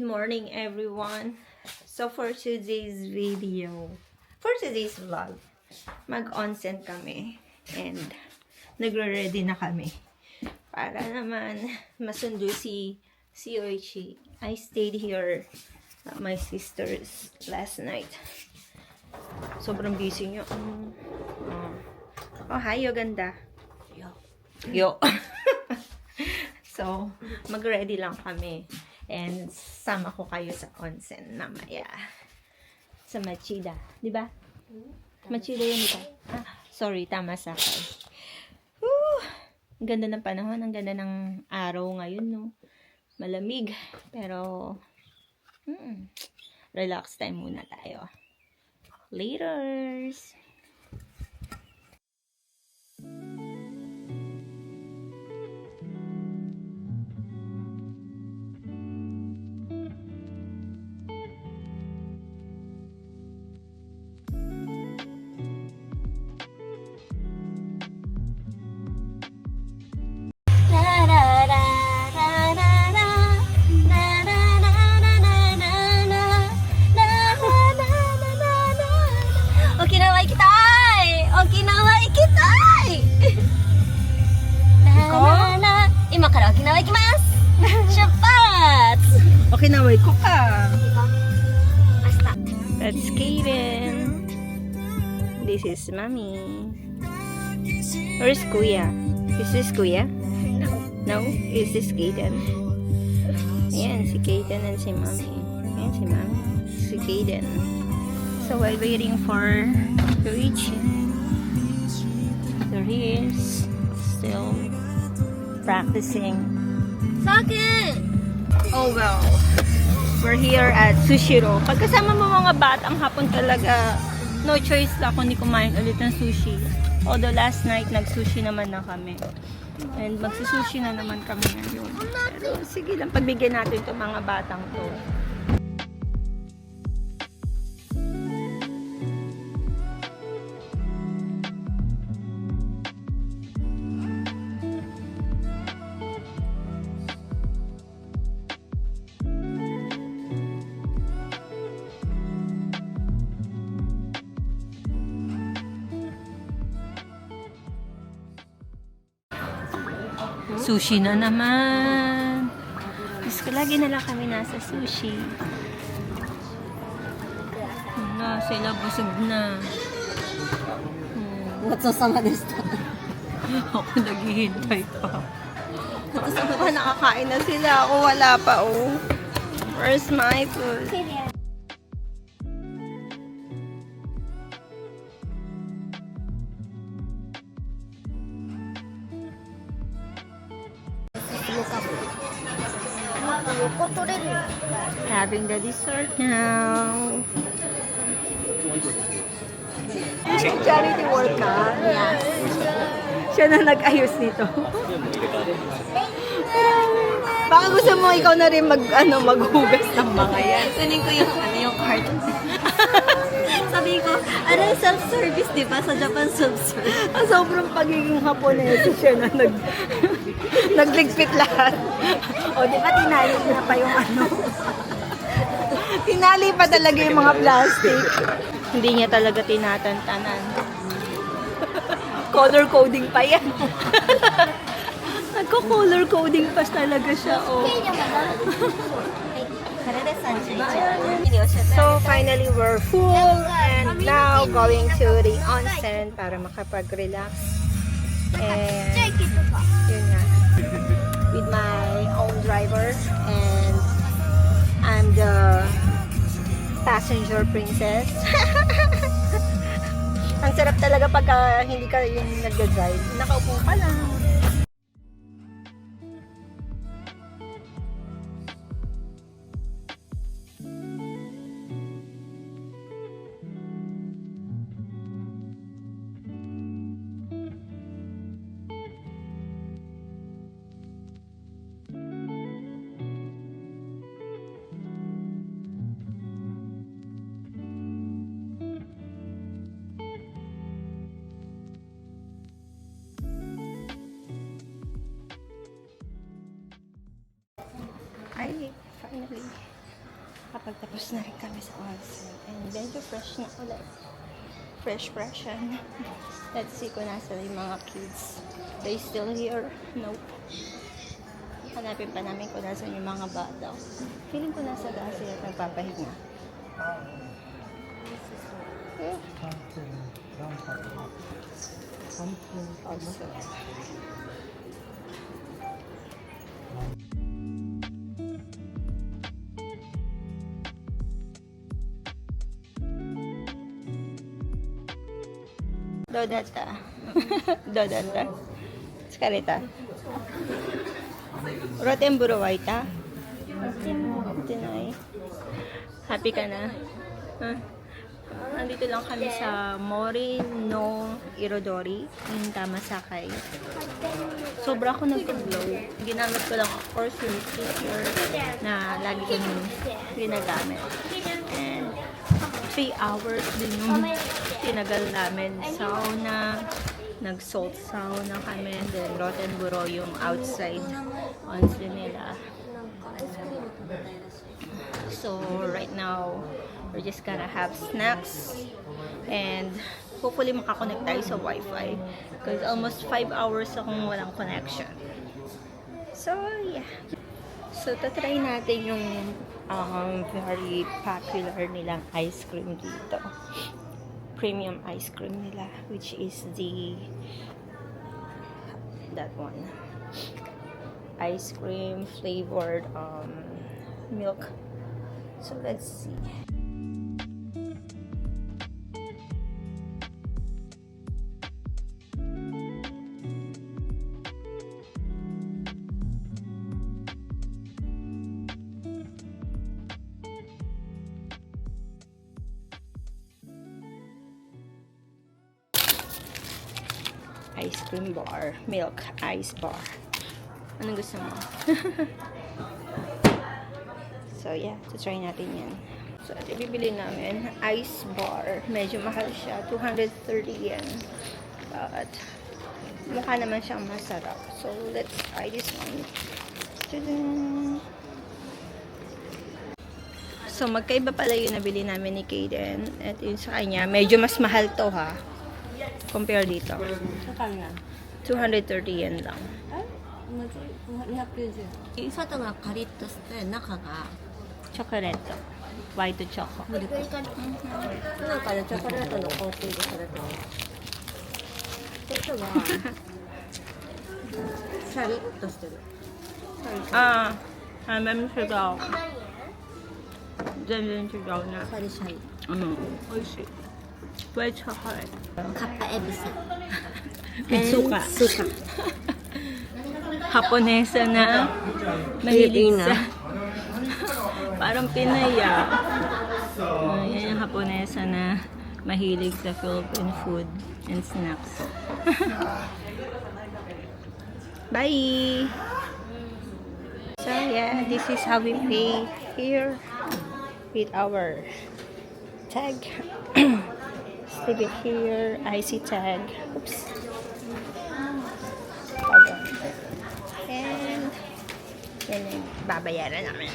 Good morning, everyone. So for today's vlog, mag-onsen kami and nagre-ready na kami para naman masundo si Oichi. I stayed here at my sister's last night. Sobrang busy niyo. Oh, hi, Yoganda. Yo. So, mag-ready lang kami. And sama ko kayo sa onsen mamaya. Sa Machida. Di ba? Machida yun, di ba? Ah, sorry, tama sa akin. Ang ganda ng panahon. Ang ganda ng araw ngayon, no? Malamig. Pero, relax time muna tayo. Laters! Okinaway ko ka. That's Kaden. This is Mommy. Where's Kuya? Is this Kuya? No? Is this Kaden? Ayan, si Kaden and si Mommy. Ayan, si Mommy. Si Kaden. So, while waiting for Luigi, there he is. Still practicing. Sakit! Oh well, we're here at Sushiro. Pagkasama mo mga batang hapon talaga, no choice lang kundi kumain ulit ng sushi. Although last night, nag-sushi naman na kami. And magsusushi na naman kami ngayon. Pero sige lang, pagbigyan natin itong mga batang to. Sushi na naman. Diyos ko, lagi na lang kami nasa sushi. Na, sila busog na. Natsasama desu. Ako naghihintay pa. Ako nakakain na sila. Ako wala pa, oh. Where's my food? Having the dessert now. Charity work ka? Yes. Siya na nag-ayos nito. Baka gusto mo ikaw na rin maghugas ng mga yan. Kunin ko yung card. Sabi ko, self-service, di ba? Sa Japan, self-service. Sobrang pagiging Haponese siya na nagligpit lahat. O, di ba tinali na pa yung tinali pa talaga yung mga plastic. Hindi niya talaga tinatantanan. Color coding pa yan. Nagko-color coding pa talaga siya, oh. So, finally, we're full and now going to the onsen para makapag-relax. And, yun nga, with my own driver and I'm the passenger princess. Ang sarap talaga pagka hindi ka yung nag-drive. Nakaupo ka lang. Nakapagtapos na rin kami sa onsen. And medyo fresh na ulit. Fresh yan. Let's see kung nasa yung mga kids. They still here? Nope. Hanapin pa namin kung nasa yung mga bata. Feeling ko nasa daan sila at nagpapahinga. Yeah. Also. Dodata. Dodata. Skarita. Rotenburo waita. Tinay. Happy ka na? Huh? Nandito lang kami sa Mori no Irodori in Tamasakay. Sobra ako nag-glow. Ginamit ko lang of course yung sticker na lagi kong ginagamit. And 3 hours din yung tinagal namin. Sauna, nag-salt sauna kami, then Rotenburo yung outside onsen nila. So right now, we're just gonna have snacks and hopefully makakonect tayo sa Wi-Fi because almost 5 hours akong walang connection. So yeah. So tatry natin yung very popular nilang ice cream dito. Premium ice cream nila, which is that one. Ice cream flavored milk. So let's see. Ice cream bar, milk ice bar. Anong gusto mo? So yeah, try natin yan. So ito bibili namin, ice bar. Medyo mahal siya, 230 yen. But mukha naman siyang masarap. So let's try this one. Ta-da! So magkaiba pala yung nabili namin ni Kaden. At yun sa kanya, medyo mas mahal to ha. Compare dito. 230 yen lang. 外がカリッとして中が Chocolate. White choco. ミルク中でチョコレートのコーティングされてます。外はシャリッとしてる。 Ma'am, sigaw. Diyan sigaw na. シャリシャリ。 Oishi. White chocolate. カッパエビさん。 Suka. Suka. Haponesa na mahilig Pilipina. sa parang Pinaya. Yan yung Haponesa na mahilig sa Philippine food and snacks. Bye! So yeah, this is how we pay here with our tag. Leave it here. IC tag. Oops. And yan yung babayaran namin.